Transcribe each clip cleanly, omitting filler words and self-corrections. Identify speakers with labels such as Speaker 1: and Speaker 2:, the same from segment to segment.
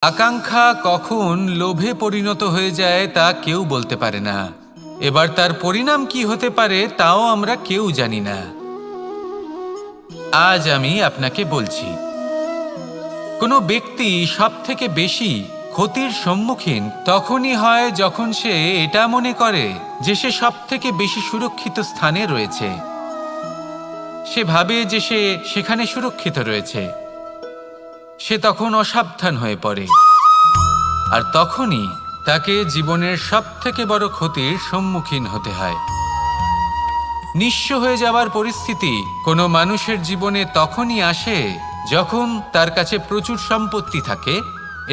Speaker 1: আকাঙ্ক্ষা কখন লোভে পরিণত হয়ে যায় তা কেউ বলতে পারে না। এবার তার পরিণাম কি হতে পারে তাও আমরা কেউ জানি না। আজ আমি আপনাকে বলছি, কোনো ব্যক্তি সবথেকে বেশি ক্ষতির সম্মুখীন তখনই হয় যখন সে এটা মনে করে যে সে সবথেকে বেশি সুরক্ষিত স্থানে রয়েছে। সে ভাবে যে সে সেখানে সুরক্ষিত রয়েছে। সে তখন অসাবধান হয়ে পড়ে, আর তখনই তাকে জীবনের সবথেকে বড় ক্ষতির সম্মুখীন হতে হয়। নিঃস্ব হয়ে যাওয়ার পরিস্থিতি কোনো মানুষের জীবনে তখনই আসে যখন তার কাছে প্রচুর সম্পত্তি থাকে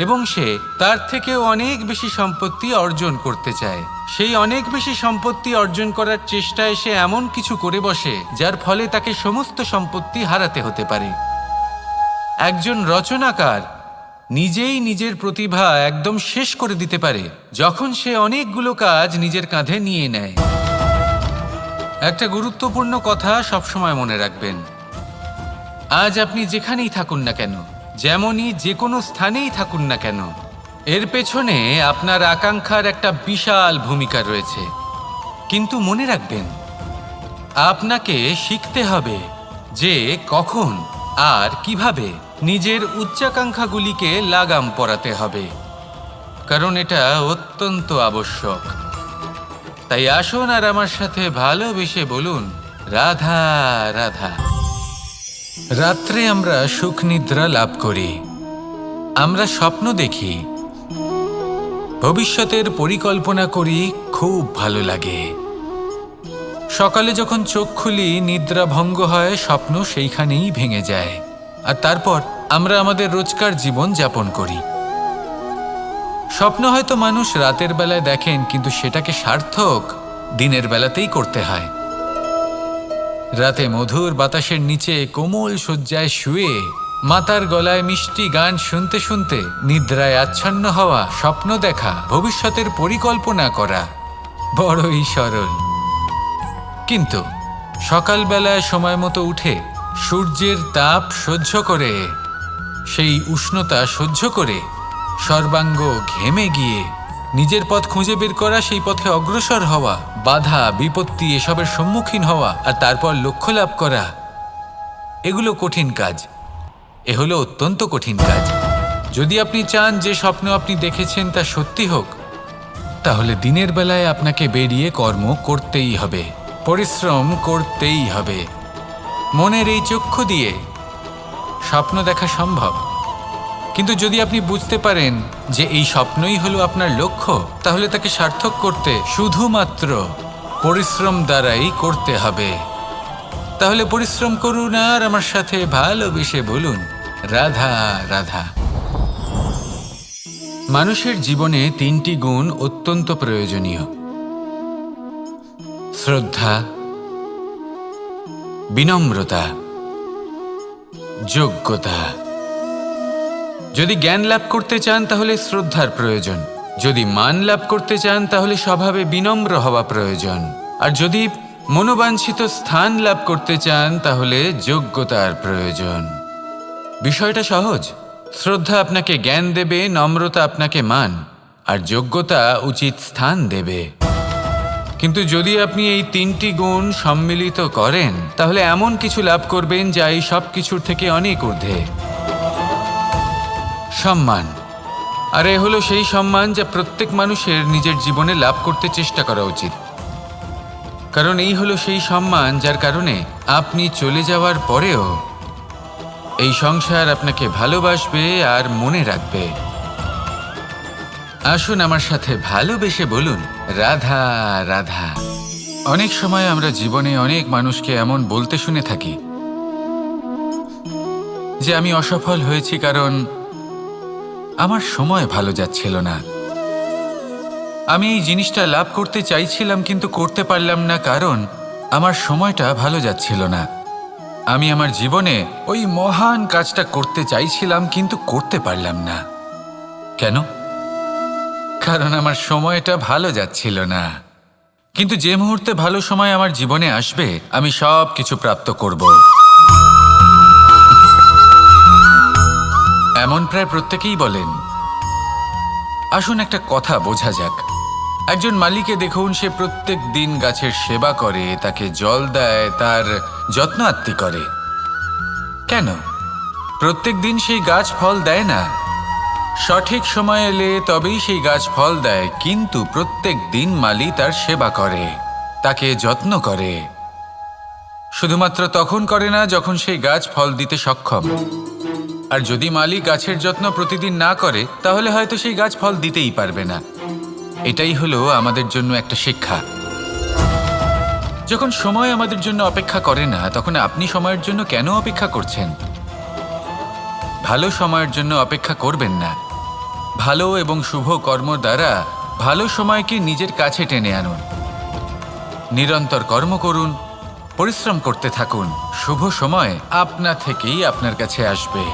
Speaker 1: এবং সে তার থেকেও অনেক বেশি সম্পত্তি অর্জন করতে চায়। সেই অনেক বেশি সম্পত্তি অর্জন করার চেষ্টায় সে এমন কিছু করে বসে যার ফলে তাকে সমস্ত সম্পত্তি হারাতে হতে পারে। একজন রচনাকার নিজেই নিজের প্রতিভা একদম শেষ করে দিতে পারে যখন সে অনেকগুলো কাজ নিজের কাঁধে নিয়ে নেয়। একটা গুরুত্বপূর্ণ কথা সবসময় মনে রাখবেন, আজ আপনি যেখানেই থাকুন না কেন, যেমনই যে কোনো স্থানেই থাকুন না কেন, এর পেছনে আপনার আকাঙ্ক্ষার একটা বিশাল ভূমিকা রয়েছে। কিন্তু মনে রাখবেন, আপনাকে শিখতে হবে যে কখন আর কিভাবে নিজের উচ্চাকাঙ্ক্ষাগুলিকে লাগাম পরাতে হবে, কারণ এটা অত্যন্ত আবশ্যক। তাই আসুন আর আমার সাথে ভালোবেসে বলুন, রাধা রাধা। রাত্রে আমরা সুখ নিদ্রা লাভ করি, আমরা স্বপ্ন দেখি, ভবিষ্যতের পরিকল্পনা করি, খুব ভালো লাগে। সকালে যখন চোখ খুলি, নিদ্রা ভঙ্গ হয়, স্বপ্ন সেইখানেই ভেঙে যায়, আর তারপর আমরা আমাদের রোজকার জীবন যাপন করি। স্বপ্ন হয়তো মানুষ রাতের বেলায় দেখেন, কিন্তু সেটাকে সার্থক দিনের বেলাতেই করতে হয়। রাতে মধুর বাতাসের নিচে কোমল শয্যায় শুয়ে মাতার গলায় মিষ্টি গান শুনতে শুনতে নিদ্রায় আচ্ছন্ন হওয়া, স্বপ্ন দেখা, ভবিষ্যতের পরিকল্পনা করা বড়ই সরল। কিন্তু সকালবেলায় সময় মতো উঠে সূর্যের তাপ সহ্য করে, সেই উষ্ণতা সহ্য করে সর্বাঙ্গ ঘেমে গিয়ে নিজের পথ খুঁজে বের করা, সেই পথে অগ্রসর হওয়া, বাধা বিপত্তি এসবের সম্মুখীন হওয়া, আর তারপর লক্ষ্য লাভ করা, এগুলো কঠিন কাজ। এ হলো অত্যন্ত কঠিন কাজ। যদি আপনি চান যে স্বপ্ন আপনি দেখেছেন তা সত্যি হোক, তাহলে দিনের বেলায় আপনাকে বেরিয়ে কর্ম করতেই হবে, পরিশ্রম করতেই হবে। মনের এই চক্ষু দিয়ে স্বপ্ন দেখা সম্ভব, কিন্তু যদি আপনি বুঝতে পারেন যে এই স্বপ্নই হলো আপনার লক্ষ্য, তাহলে তাকে সার্থক করতে শুধুমাত্র পরিশ্রম দ্বারাই করতে হবে। তাহলে পরিশ্রম করুন আর আমার সাথে ভালোবেসে বলুন, রাধা রাধা। মানুষের জীবনে তিনটি গুণ অত্যন্ত প্রয়োজনীয়: শ্রদ্ধা, বিনম্রতা, যোগ্যতা। যদি জ্ঞান লাভ করতে চান তাহলে শ্রদ্ধার প্রয়োজন, যদি মান লাভ করতে চান তাহলে স্বভাবে বিনম্র হওয়া প্রয়োজন, আর যদি মনোবাঞ্ছিত স্থান লাভ করতে চান তাহলে যোগ্যতার প্রয়োজন। বিষয়টা সহজ। শ্রদ্ধা আপনাকে জ্ঞান দেবে, নম্রতা আপনাকে মান, আর যোগ্যতা উচিত স্থান দেবে। কিন্তু যদি আপনি এই তিনটি গুণ সম্মিলিত করেন, তাহলে এমন কিছু লাভ করবেন যা এই সব কিছুর থেকে অনেক ঊর্ধ্বে। সম্মান। আর এ হলো সেই সম্মান যা প্রত্যেক মানুষের নিজের জীবনে লাভ করতে চেষ্টা করা উচিত, কারণ এই হলো সেই সম্মান যার কারণে আপনি চলে যাওয়ার পরেও এই সংসার আপনাকে ভালোবাসবে আর মনে রাখবে। আসুন আমার সাথে ভালোবেসে বলুন, রাধা রাধা। অনেক সময় আমরা জীবনে অনেক মানুষকে এমন বলতে শুনে থাকি যে আমি অসফল হয়েছি কারণ আমার সময় ভালো যাচ্ছিল না। আমি এই জিনিসটা লাভ করতে চাইছিলাম কিন্তু করতে পারলাম না কারণ আমার সময়টা ভালো যাচ্ছিল না। আমি আমার জীবনে ওই মহান কাজটা করতে চাইছিলাম কিন্তু করতে পারলাম না। কেন? কারণ আমার সময়টা ভালো যাচ্ছিল না। কিন্তু যে মুহূর্তে ভালো সময় আমার জীবনে আসবে, আমি সব কিছু প্রাপ্ত করব। এমন প্রায় প্রত্যেকেই বলেন আসুন একটা কথা বোঝা যাক। একজন মালিকে দেখুন, সে প্রত্যেক দিন গাছের সেবা করে, তাকে জল দেয়, তার যত্ন আত্তি করে। কেন? প্রত্যেক দিন সেই গাছ ফল দেয় না। সঠিক সময় এলে তবেই সেই গাছ ফল দেয়, কিন্তু প্রত্যেক দিন মালি তার সেবা করে, তাকে যত্ন করে। শুধুমাত্র তখন করে না যখন সেই গাছ ফল দিতে সক্ষম। আর যদি মালি গাছের যত্ন প্রতিদিন না করে, তাহলে হয়তো সেই গাছ ফল দিতেই পারবে না। এটাই হলো আমাদের জন্য একটা শিক্ষা। যখন সময় আমাদের জন্য অপেক্ষা করে না, তখন আপনি সময়ের জন্য কেন অপেক্ষা করছেন? ভালো সময়ের জন্য অপেক্ষা করবেন না। ভালো এবং শুভ কর্ম দ্বারা ভালো সময়কে নিজের কাছে টেনে আনুন। নিরন্তর কর্ম করুন, পরিশ্রম করতে থাকুন। শুভ সময় আপনা থেকেই আপনার কাছে আসবে।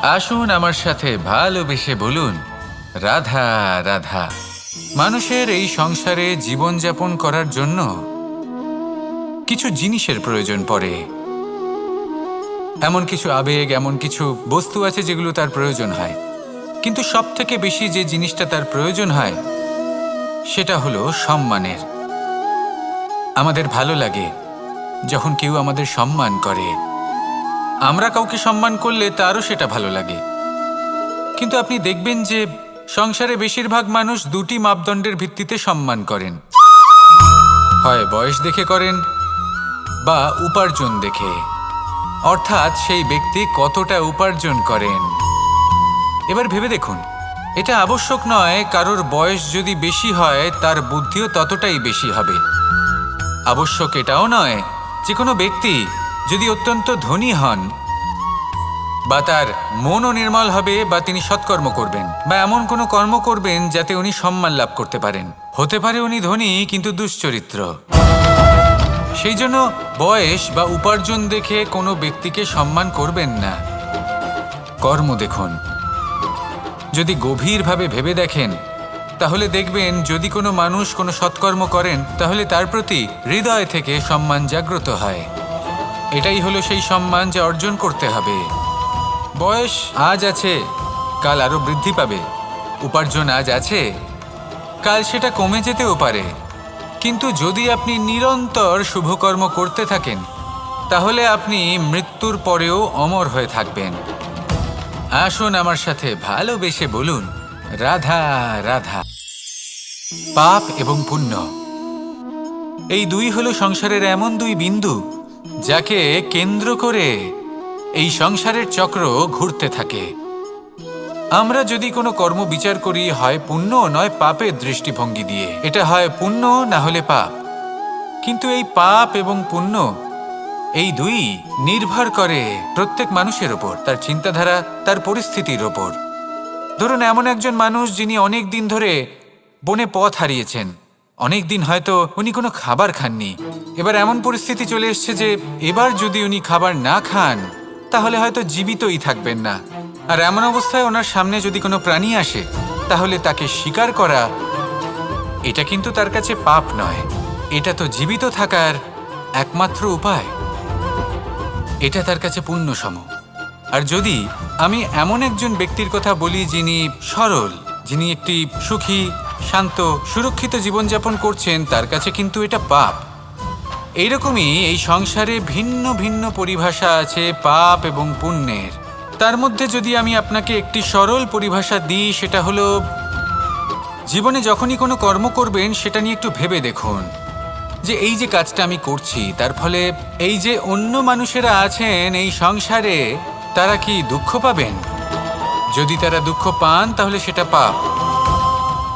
Speaker 1: আসুন আমার সাথে ভালোবেসে বলুন, রাধা রাধা। মানুষের এই সংসারে জীবনযাপন করার জন্য কিছু জিনিসের প্রয়োজন পড়ে। এমন কিছু আবেগ, এমন কিছু বস্তু আছে যেগুলো তার প্রয়োজন হয়। কিন্তু সব থেকে বেশি যে জিনিসটা তার প্রয়োজন হয় সেটা হলো সম্মানের। আমাদের ভালো লাগে যখন কেউ আমাদের সম্মান করে। আমরা কাউকে সম্মান করলে তারও সেটা ভালো লাগে। কিন্তু আপনি দেখবেন যে সংসারে বেশিরভাগ মানুষ দুটি মাপদণ্ডের ভিত্তিতে সম্মান করেন। হয় বয়স দেখে করেন বা উপার্জন দেখে, অর্থাৎ সেই ব্যক্তি কতটা উপার্জন করেন। এবার ভেবে দেখুন, এটা আবশ্যক নয় কারোর বয়স যদি বেশি হয় তার বুদ্ধিও ততটাই বেশি হবে। আবশ্যক এটাও নয় যে কোনো ব্যক্তি যদি অত্যন্ত ধনী হন বা তার মনও নির্মল হবে বা তিনি সৎকর্ম করবেন বা এমন কোনো কর্ম করবেন যাতে উনি সম্মান লাভ করতে পারেন। হতে পারে উনি ধনী কিন্তু দুশ্চরিত্র। সেই জন্য বয়স বা উপার্জন দেখে কোনো ব্যক্তিকে সম্মান করবেন না। কর্ম দেখুন। যদি গভীরভাবে ভেবে দেখেন তাহলে দেখবেন যদি কোনো মানুষ কোনো সৎকর্ম করেন তাহলে তার প্রতি হৃদয় থেকে সম্মান জাগ্রত হয়। এটাই হলো সেই সম্মান যা অর্জন করতে হবে। বয়স আজ আছে, কাল আরো বৃদ্ধি পাবে। উপার্জন আজ আছে, কাল সেটা কমে যেতেও পারে। কিন্তু যদি আপনি নিরন্তর শুভকর্ম করতে থাকেন তাহলে আপনি মৃত্যুর পরেও অমর হয়ে থাকবেন। আসুন আমার সাথে ভালোবেসে বলুন, রাধা রাধা। পাপ এবং পুণ্য, এই দুই হলো সংসারের এমন দুই বিন্দু যাকে কেন্দ্র করে এই সংসারের চক্র ঘুরতে থাকে। আমরা যদি কোনো কর্ম বিচার করি, হয় পুণ্য নয় পাপের দৃষ্টিভঙ্গি দিয়ে, এটা হয় পুণ্য না হলে পাপ। কিন্তু এই পাপ এবং পুণ্য এই দুই নির্ভর করে প্রত্যেক মানুষের ওপর, তার চিন্তাধারা, তার পরিস্থিতির ওপর। ধরুন এমন একজন মানুষ যিনি অনেক দিন ধরে বনে পথ হারিয়েছেন, অনেক দিন হয়তো উনি কোনো খাবার খাননি। এবার এমন পরিস্থিতি চলে এসছে যে এবার যদি উনি খাবার না খান তাহলে হয়তো জীবিতই থাকবেন না। আর এমন অবস্থায় ওনার সামনে যদি কোনো প্রাণী আসে তাহলে তাকে শিকার করা, এটা কিন্তু তার কাছে পাপ নয়। এটা তো জীবিত থাকার একমাত্র উপায়। এটা তার কাছে পুণ্যসম। আর যদি আমি এমন একজন ব্যক্তির কথা বলি যিনি সরল, যিনি একটি সুখী, শান্ত, সুরক্ষিত জীবনযাপন করছেন, তার কাছে কিন্তু এটা পাপ। এইরকমই এই সংসারে ভিন্ন ভিন্ন পরিভাষা আছে পাপ এবং পুণ্যের। তার মধ্যে যদি আমি আপনাকে একটি সরল পরিভাষা দিই, সেটা হলো জীবনে যখনই কোনো কর্ম করবেন সেটা নিয়ে একটু ভেবে দেখুন যে এই যে কাজটা আমি করছি তার ফলে এই যে অন্য মানুষেরা আছেন এই সংসারে, তারা কি দুঃখ পাবেন? যদি তারা দুঃখ পান তাহলে সেটা পাপ।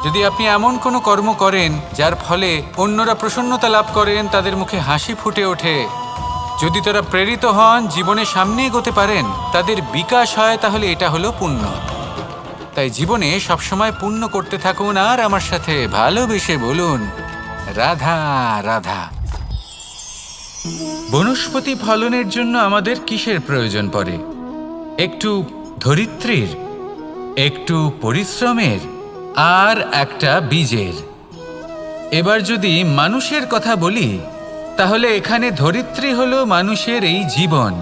Speaker 1: যদি আপনি এমন কোনো কর্ম করেন যার ফলে অন্যরা প্রসন্নতা লাভ করেন, তাদের মুখে হাসি ফুটে ওঠে, যদি তারা প্রেরিত হন, জীবনে সামনে এগোতে পারেন, তাদের বিকাশ হয়, তাহলে এটা হলো পুণ্য। তাই জীবনে সবসময় পুণ্য করতে থাকুন আর আমার সাথে ভালোবেসে বলুন, রাধা রাধা। বনস্পতি ফলনের জন্য আমাদের কিসের প্রয়োজন পড়ে? একটু ধরিত্রীর, একটু পরিশ্রমের আর একটা বীজের। এবার যদি মানুষের কথা বলি তাহলে এখানে ধরিত্রী হলো মানুষের এই জীবন,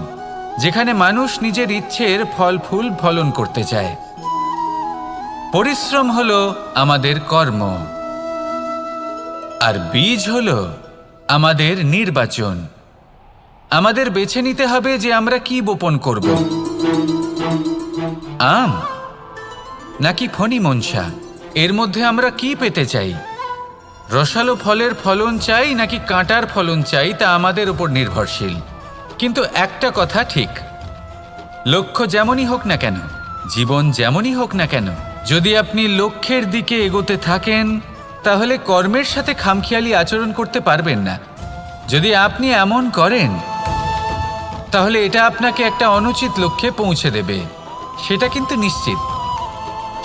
Speaker 1: যেখানে মানুষ নিজের ইচ্ছের ফল ফুল ফলন করতে চায়। পরিশ্রম হলো আমাদের কর্ম, আর বীজ হলো আমাদের নির্বাচন। আমাদের বেছে নিতে হবে যে আমরা কি বপন করব, আম নাকি ফণি মনসা। এর মধ্যে আমরা কি পেতে চাই? রসালো ফলের ফলন চাই নাকি কাঁটার ফলন চাই, তা আমাদের উপর নির্ভরশীল। কিন্তু একটা কথা ঠিক, লক্ষ্য যেমনই হোক না কেন, জীবন যেমনই হোক না কেন, যদি আপনি লক্ষ্যের দিকে এগোতে থাকেন তাহলে কর্মের সাথে খামখেয়ালি আচরণ করতে পারবেন না। যদি আপনি এমন করেন তাহলে এটা আপনাকে একটা অনুচিত লক্ষ্যে পৌঁছে দেবে, সেটা কিন্তু নিশ্চিত।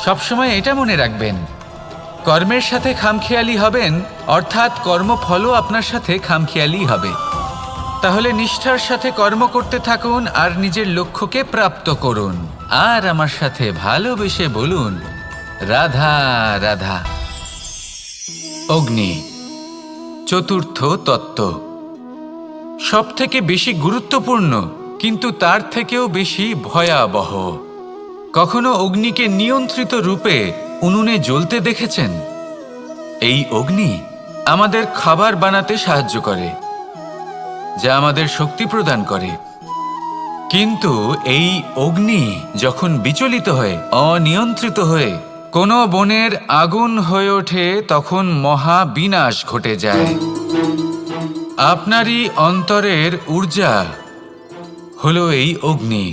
Speaker 1: সবসময় এটা মনে রাখবেন, কর্মের সাথে খামখেয়ালি হবেন অর্থাৎ কর্মফলও আপনার সাথে খামখেয়ালি হবে। তাহলে নিষ্ঠার সাথে কর্ম করতে থাকুন আর নিজের লক্ষ্যকে প্রাপ্ত করুন। আর আমার সাথে ভালোবেসে বলুন, রাধা রাধা। অগ্নি চতুর্থ তত্ত্ব, সব থেকে বেশি গুরুত্বপূর্ণ কিন্তু তার থেকেও বেশি ভয়াবহ। কখনো অগ্নিকে নিয়ন্ত্রিত রূপে উনুনে জ্বলতে দেখেছেন? এই অগ্নি আমাদের খাবার বানাতে সাহায্য করে, যা আমাদের শক্তি প্রদান করে। কিন্তু এই অগ্নি যখন বিচলিত হয়ে, অনিয়ন্ত্রিত হয়ে কোনো বনের আগুন হয়ে ওঠে, তখন মহা বিনাশ ঘটে যায়। আপনারই অন্তরের ঊর্জা হলো এই অগ্নি।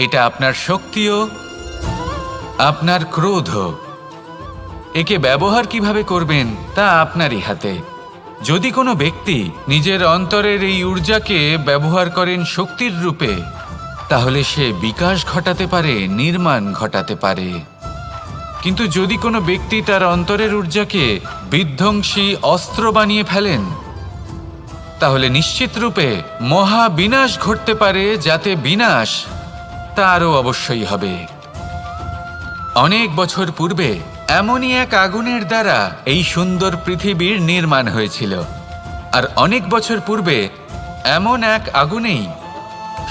Speaker 1: এটা আপনার শক্তিও, আপনার ক্রোধ। একে ব্যবহার কিভাবে করবেন তা আপনারই হাতে। যদি কোনো ব্যক্তি নিজের অন্তরের এই ঊর্জাকে ব্যবহার করেন শক্তির রূপে, তাহলে সে বিকাশ ঘটাতে পারে, নির্মাণ ঘটাতে পারে। কিন্তু যদি কোনো ব্যক্তি তার অন্তরের ঊর্জাকে বিধ্বংসী অস্ত্র বানিয়ে ফেলেন, তাহলে নিশ্চিত রূপে মহা বিনাশ ঘটতে পারে, যাতে বিনাশ তারও অবশ্যই হবে। অনেক বছর পূর্বে এমনই এক আগুনের দ্বারা এই সুন্দর পৃথিবীর নির্মাণ হয়েছিল, আর অনেক বছর পূর্বে এমন এক আগুনেই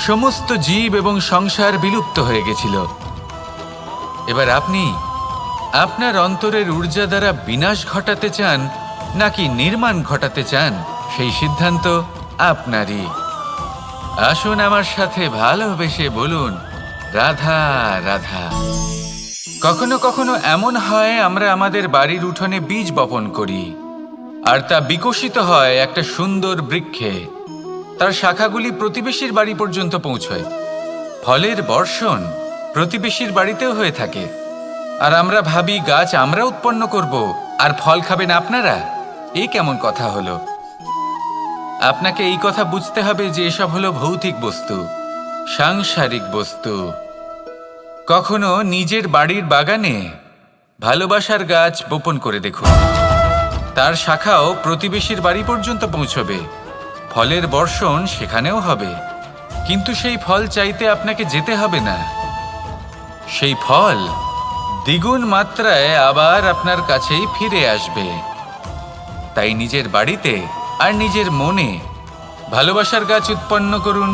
Speaker 1: সমস্ত জীব এবং সংসার বিলুপ্ত হয়ে গেছিল। এবার আপনি আপনার অন্তরের ঊর্জা দ্বারা বিনাশ ঘটাতে চান নাকি নির্মাণ ঘটাতে চান, সেই সিদ্ধান্ত আপনারই। আসুন আমার সাথে ভালোবেসে বলুন, রাধা রাধা। কখনো কখনো এমন হয়, আমরা আমাদের বাড়ির উঠোনে বীজ বপন করি আর তা বিকশিত হয় একটা সুন্দর বৃক্ষে। তার শাখাগুলি প্রতিবেশীর বাড়ি পর্যন্ত পৌঁছয়। ফলের বর্ষণ প্রতিবেশীর বাড়িতেও হয়ে থাকে, আর আমরা ভাবি গাছ আমরা উৎপন্ন করব আর ফল খাবেন আপনারা। এই কেমন কথা হলো? আপনাকে এই কথা বুঝতে হবে যে এসব হলো ভৌতিক বস্তু, সাংসারিক বস্তু। কখনো নিজের বাড়ির বাগানে ভালোবাসার গাছ বপন করে দেখুন, তার শাখাও প্রতিবেশীর বাড়ি পর্যন্ত পৌঁছবে, ফলের বর্ষণ সেখানেও হবে। কিন্তু সেই ফল চাইতে আপনাকে যেতে হবে না, সেই ফল দ্বিগুণ মাত্রায় আবার আপনার কাছেই ফিরে আসবে। তাই নিজের বাড়িতে আর নিজের মনে ভালোবাসার গাছ উৎপন্ন করুন।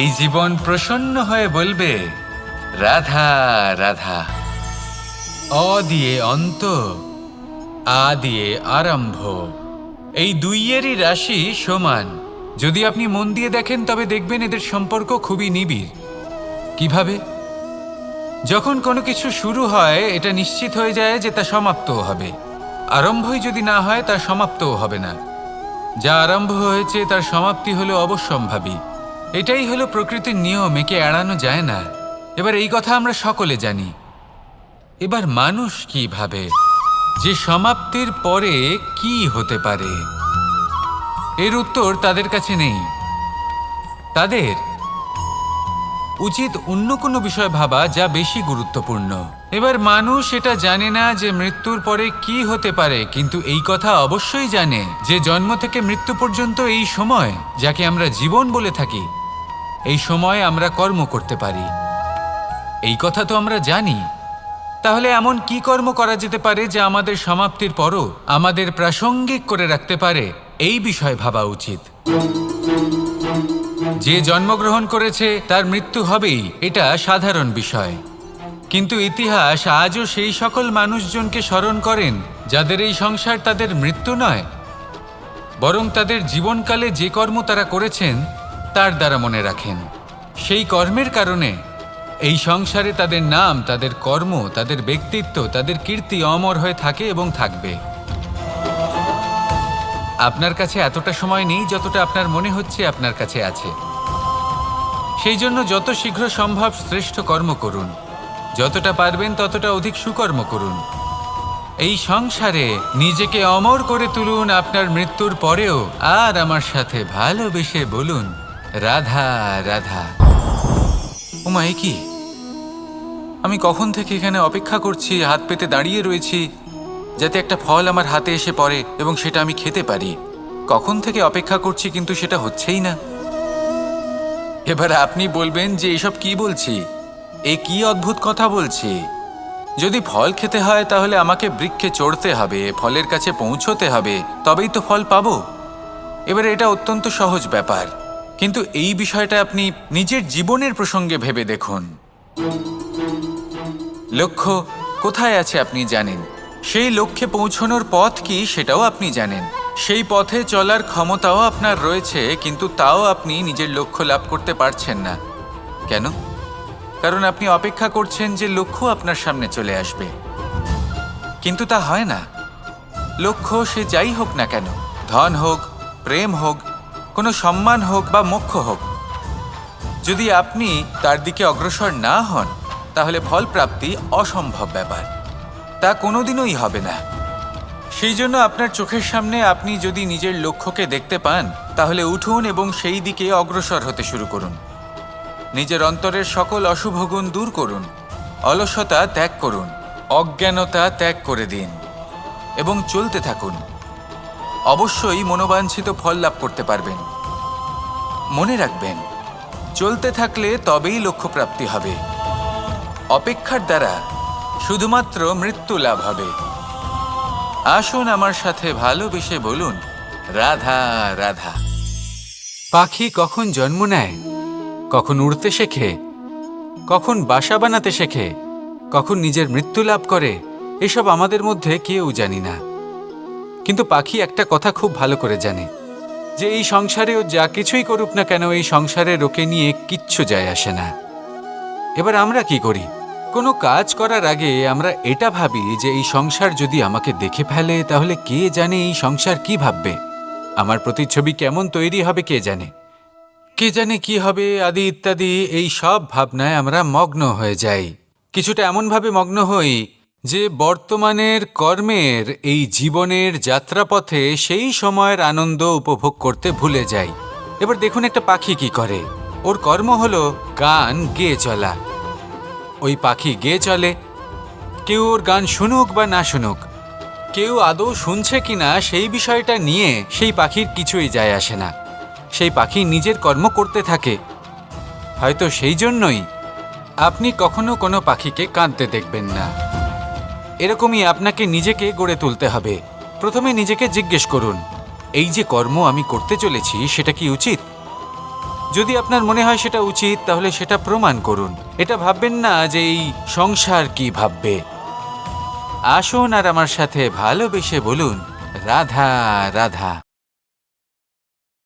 Speaker 1: এই জীবন প্রসন্ন হয়ে বলবে, রাধা রাধা। অ দিয়ে অন্ত, আ দিয়ে আরম্ভ, এই দুইয়েরই রাশি সমান। যদি আপনি মন দিয়ে দেখেন তবে দেখবেন এদের সম্পর্ক খুবই নিবিড়। কিভাবে? যখন কোনো কিছু শুরু হয় এটা নিশ্চিত হয়ে যায় যে তা সমাপ্তও হবে। আরম্ভই যদি না হয় তা সমাপ্তও হবে না। যা আরম্ভ হয়েছে তার সমাপ্তি হলো অবশ্যম্ভাবী। এটাই হলো প্রকৃতির নিয়ম, একে এড়ানো যায় না। এবার এই কথা আমরা সকলে জানি। এবার মানুষ কি ভাবে যে সমাপ্তির পরে কি হতে পারে, এর উত্তর তাদের কাছে নেই। তাদের উচিত অন্য কোনো বিষয় ভাবা যা বেশি গুরুত্বপূর্ণ। এবার মানুষ এটা জানে না যে মৃত্যুর পরে কি হতে পারে, কিন্তু এই কথা অবশ্যই জানে যে জন্ম থেকে মৃত্যু পর্যন্ত এই সময়, যাকে আমরা জীবন বলে থাকি, এই সময় আমরা কর্ম করতে পারি। এই কথা তো আমরা জানি। তাহলে এমন কি কর্ম করা যেতে পারে যা আমাদের সমাপ্তির পরও আমাদের প্রাসঙ্গিক করে রাখতে পারে, এই বিষয়ে ভাবা উচিত। যে জন্মগ্রহণ করেছে তার মৃত্যু হবেই, এটা সাধারণ বিষয়। কিন্তু ইতিহাস আজও সেই সকল মানুষজনকে স্মরণ করেন যাদের এই সংসার তাদের মৃত্যু নয়, বরং তাদের জীবনকালে যে কর্ম তারা করেছেন তার দ্বারা মনে রাখেন। সেই কর্মের কারণে এই সংসারে তাদের নাম, তাদের কর্ম, তাদের ব্যক্তিত্ব, তাদের কীর্তি অমর হয়ে থাকে এবং থাকবে। আপনার কাছে এতটা সময় নেই যতটা আপনার মনে হচ্ছে আপনার কাছে আছে। সেই জন্য যত শীঘ্র সম্ভব শ্রেষ্ঠ কর্ম করুন, যতটা পারবেন ততটা অধিক সুকর্ম করুন। এই সংসারে নিজেকে অমর করে তুলুন আপনার মৃত্যুর পরেও। আর আমার সাথে ভালোবেসে বলুন, রাধা রাধা। ওমা, এ কি? আমি কখন থেকে এখানে অপেক্ষা করছি, হাত পেতে দাঁড়িয়ে রয়েছি যাতে একটা ফল আমার হাতে এসে পড়ে এবং সেটা আমি খেতে পারি। কখন থেকে অপেক্ষা করছি, কিন্তু সেটা হচ্ছেই না। এবার আপনি বলবেন যে এসব কি বলছি, এ কি অদ্ভুত কথা বলছি। যদি ফল খেতে হয় তাহলে আমাকে বৃক্ষে চড়তে হবে, ফলের কাছে পৌঁছতে হবে, তবেই তো ফল পাবো। এবার এটা অত্যন্ত সহজ ব্যাপার, কিন্তু এই বিষয়টা আপনি নিজের জীবনের প্রসঙ্গে ভেবে দেখুন। লক্ষ্য কোথায় আছে আপনি জানেন, সেই লক্ষ্যে পৌঁছানোর পথ কি সেটাও আপনি জানেন, সেই পথে চলার ক্ষমতাও আপনার রয়েছে, কিন্তু তাও আপনি নিজের লক্ষ্য লাভ করতে পারছেন না। কেন? কারণ আপনি অপেক্ষা করছেন যে লক্ষ্য আপনার সামনে চলে আসবে, কিন্তু তা হয় না। লক্ষ্য সে যাই হোক না কেন, ধন হোক, প্রেম হোক, কোনো সম্মান হোক বা মোক্ষ হোক, যদি আপনি তার দিকে অগ্রসর না হন তাহলে ফল প্রাপ্তি অসম্ভব ব্যাপার, তা কোনোদিনই হবে না। সেই জন্য আপনার চোখের সামনে আপনি যদি নিজের লক্ষ্যকে দেখতে পান তাহলে উঠুন এবং সেই দিকে অগ্রসর হতে শুরু করুন। নিজের অন্তরের সকল অশুভ গুণ দূর করুন, অলসতা ত্যাগ করুন, অজ্ঞানতা ত্যাগ করে দিন এবং চলতে থাকুন। অবশ্যই মনোবাঞ্ছিত ফল লাভ করতে পারবেন। মনে রাখবেন, চলতে থাকলে তবেই লক্ষ্যপ্রাপ্তি হবে। অপেক্ষার দ্বারা শুধুমাত্র মৃত্যু লাভ হবে। আসুন আমার সাথে ভালোবেসে বলুন, রাধা রাধা। পাখি কখন জন্ম নেয়, কখন উড়তে শেখে, কখন বাসা বানাতে শেখে, কখন নিজের মৃত্যু লাভ করে, এসব আমাদের মধ্যে কেউ জানি না। কিন্তু পাখি একটা কথা খুব ভালো করে জানে, যে এই সংসারে ও যা কিছুই করুক না কেন, এই সংসারের ওকে নিয়ে কিচ্ছু যায় আসে না। এবার আমরা কি করি? কোনো কাজ করার আগে আমরা এটা ভাবি যে এই সংসার যদি আমাকে দেখে ফেলে তাহলে কে জানে এই সংসার কি ভাববে, আমার প্রতিচ্ছবি কেমন তৈরি হবে কে জানে, কে জানে কি হবে আদি ইত্যাদি। এই সব ভাবনায় আমরা মগ্ন হয়ে যাই। কিছুটা এমনভাবে মগ্ন হই যে বর্তমানের কর্মের এই জীবনের যাত্রাপথে সেই সময়ের আনন্দ উপভোগ করতে ভুলে যাই। এবার দেখুন একটা পাখি কি করে, ওর কর্ম হলো গান গেয়ে চলা। ওই পাখি গেয়ে চলে, কেউ ওর গান শুনুক বা না শুনুক, কেউ আদৌ শুনছে কিনা সেই বিষয়টা নিয়ে সেই পাখির কিছুই যায় আসে না। সেই পাখি নিজের কর্ম করতে থাকে। হয়তো সেই জন্যই আপনি কখনো কোনো পাখিকে কাঁদতে দেখবেন না। এরকমই আপনাকে নিজেকে গড়ে তুলতে হবে। প্রথমে নিজেকে জিজ্ঞেস করুন, এই যে কর্ম আমি করতে চলেছি সেটা কি উচিত? যদি আপনার মনে হয় সেটা উচিত তাহলে সেটা প্রমাণ করুন। এটা ভাববেন না যে এই সংসার কি ভাববে। আসুন আর আমার সাথে ভালোবেসে বলুন, রাধা রাধা।